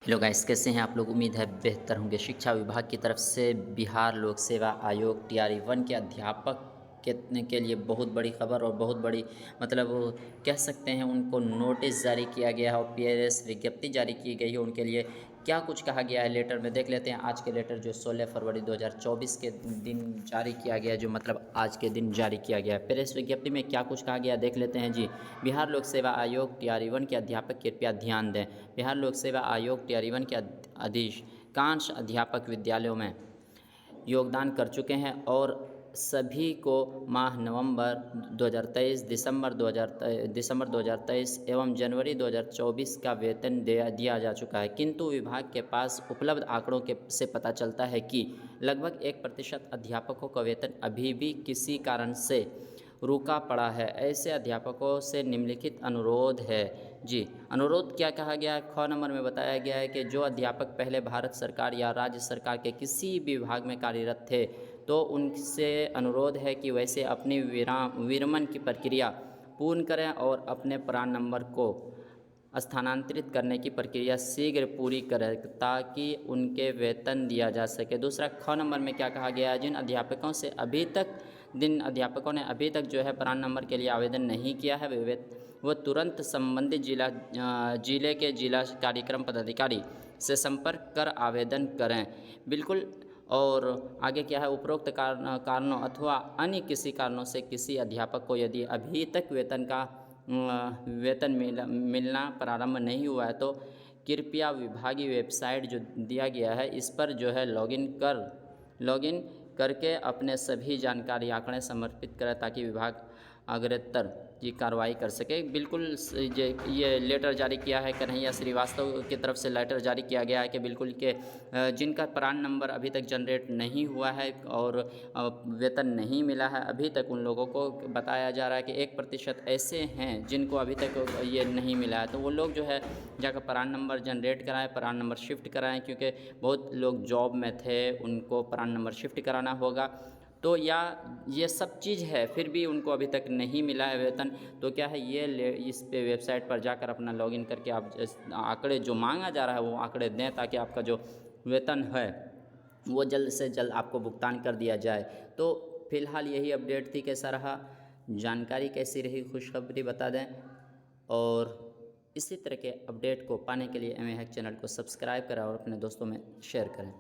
Hello guys, कैसे हैं आप लोग। उम्मीद है बेहतर होंगे। शिक्षा विभाग की तरफ से बिहार लोक सेवा आयोग TRE 1 के अध्यापक के लिए बहुत बड़ी खबर और बहुत बड़ी मतलब वो कह सकते हैं उनको नोटिस जारी किया गया है और PRS विज्ञप्ति जारी की गई है। उनके लिए क्या कुछ कहा गया है लेटर में, देख लेते हैं। आज के लेटर जो 16 फरवरी 2024 के दिन जारी किया गया, जो मतलब आज के दिन जारी किया गया है। प्रेस विज्ञप्ति में क्या कुछ कहा गया देख लेते हैं जी। बिहार लोक सेवा आयोग TRE 1 के अध्यापक कृपया ध्यान दें। बिहार लोक सेवा आयोग TRE 1 के अधिकांश अध्यापक विद्यालयों में योगदान कर चुके हैं और सभी को माह नवंबर 2023, दिसंबर 2023 एवं जनवरी 2024 का वेतन दिया जा चुका है। किंतु विभाग के पास उपलब्ध आंकड़ों से पता चलता है कि लगभग 1% अध्यापकों का वेतन अभी भी किसी कारण से रुका पड़ा है। ऐसे अध्यापकों से निम्नलिखित अनुरोध है जी। अनुरोध क्या कहा गया है? ख नंबर में बताया गया है कि जो अध्यापक पहले भारत सरकार या राज्य सरकार के किसी भी विभाग में कार्यरत थे तो उनसे अनुरोध है कि वैसे अपनी विरमण की प्रक्रिया पूर्ण करें और अपने प्रान नंबर को स्थानांतरित करने की प्रक्रिया शीघ्र पूरी करें ताकि उनके वेतन दिया जा सके। दूसरा, ख नंबर में क्या कहा गया है? जिन अध्यापकों ने अभी तक जो है प्रान नंबर के लिए आवेदन नहीं किया है वो तुरंत संबंधित जिले के जिला कार्यक्रम पदाधिकारी से संपर्क कर आवेदन करें। बिल्कुल। और आगे क्या है? उपरोक्त कारणों अथवा अन्य किसी कारणों से किसी अध्यापक को यदि अभी तक वेतन मिलना प्रारंभ नहीं हुआ है तो कृपया विभागीय वेबसाइट जो दिया गया है इस पर जो है लॉगिन करके अपने सभी जानकारी आंकड़े समर्पित करें ताकि विभाग अग्रतर की कार्रवाई कर सके। बिल्कुल ये लेटर जारी किया है कन्हैया श्रीवास्तव की तरफ से लेटर जारी किया गया है कि बिल्कुल के जिनका प्रान नंबर अभी तक जनरेट नहीं हुआ है और वेतन नहीं मिला है, अभी तक उन लोगों को बताया जा रहा है कि 1% ऐसे हैं जिनको अभी तक ये नहीं मिला है। तो वो लोग जो है जाकर प्रान नंबर जनरेट कराएं, प्रान नंबर शिफ्ट कराएं, क्योंकि बहुत लोग जॉब में थे, उनको प्रान नंबर शिफ्ट कराना होगा। तो या ये सब चीज़ है फिर भी उनको अभी तक नहीं मिला है वेतन, तो क्या है इस पे वेबसाइट पर जाकर अपना लॉगिन करके आप आंकड़े जो मांगा जा रहा है वो आंकड़े दें ताकि आपका जो वेतन है वो जल्द से जल्द आपको भुगतान कर दिया जाए। तो फिलहाल यही अपडेट थी। कैसा रहा, जानकारी कैसी रही, खुशखबरी बता दें। और इसी तरह के अपडेट को पाने के लिए MA हैक चैनल को सब्सक्राइब करें और अपने दोस्तों में शेयर करें।